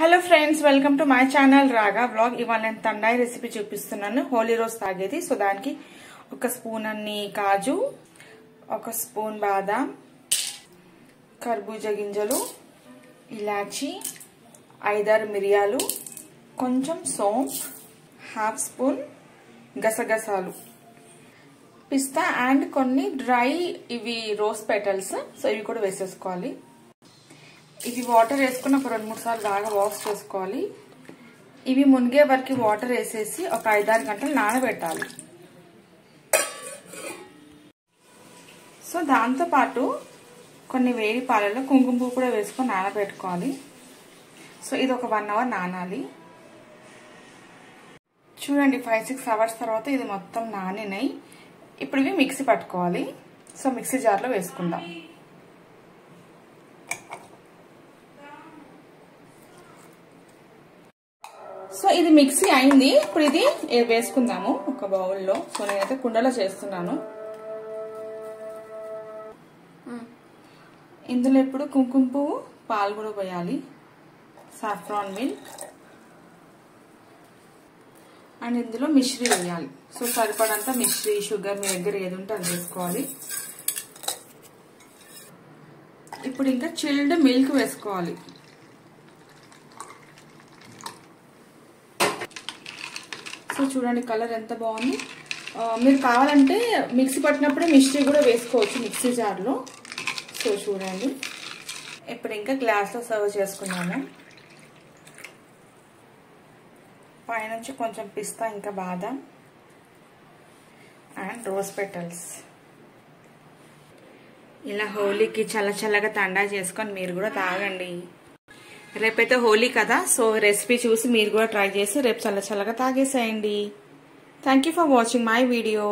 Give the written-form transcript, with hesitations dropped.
Hello friends, welcome to my channel రాగా vlog. ఇవాళ నేను తండాయి రెసిపీ చూపిస్తున్నాను. హోలీ రోజ్ తాగేది. సో దానికి ఒక స్పూన్ అన్ని కాజు, ఒక స్పూన్ బాదాం, కర్బూజా గింజలు, ఇలాచి, 5-6 మిరియాలు, కొంచెం సోంఫ్, హాఫ్ స్పూన్ గసగసాలు, పిస్తా అండ్ కొన్ని డ్రై ఇవి రోజ్ పెటల్స్. సో ఇవి కూడా వేసేసుకోవాలి. ఇది వాటర్ వేసుకుని ఒక 2-3 సార్లు బాగా వాష్ చేసుకోవాలి. ఇవి మునిగే వరకు వాటర్ వేసేసి ఒక 5-6 గంటలు నానబెట్టాలి. సో దాంతోపాటు కొన్ని వేడి పాలలో కుంకుమ పువ్వు కూడా వేసుకొని నానబెట్టుకోవాలి. సో ఇది ఒక 1 అవర్ నానాలి. చూడండి, 5-6 అవర్స్ తర్వాత ఇది మొత్తం నానినాయి. ఇప్పుడు ఇవి మిక్సీ పట్టుకోవాలి. సో మిక్సీ జార్లో వేసుకుందాం. సో ఇది మిక్సీ అయింది. ఇప్పుడు ఇది వేసుకుందాము ఒక బౌల్లో. సో నేనైతే కుండలో చేస్తున్నాను. ఇందులో ఇప్పుడు కుంకుమ పువ్వు, పాలు కూడా పోయాలి, సాఫ్రాన్ మిల్క్, అండ్ ఇందులో మిశ్రీ వేయాలి. సో సరిపడంతా మిశ్రీ, షుగర్ మీ దగ్గర ఏది ఉంటే అది వేసుకోవాలి. ఇప్పుడు ఇంకా చిల్డ్ మిల్క్ వేసుకోవాలి. సో చూడండి, కలర్ ఎంత బాగుంది. మీరు కావాలంటే మిక్సీ పట్టినప్పుడే మిశ్రీ కూడా వేసుకోవచ్చు మిక్సీ జార్లో. సో చూడండి, ఇప్పుడు ఇంకా గ్లాస్లో సర్వ్ చేసుకున్నాము. పైనుంచి కొంచెం పిస్తా, ఇంకా బాదం అండ్ రోజ్ పెటల్స్. ఇలా హోలీకి చల్లగా తండా చేసుకొని మీరు కూడా తాగండి. రేపైతే హోలీ కదా. సో రెసిపీ చూసి మీరు కూడా ట్రై చేసి రేపు చల్లగా తాగేసేయండి. Thank you for watching my video.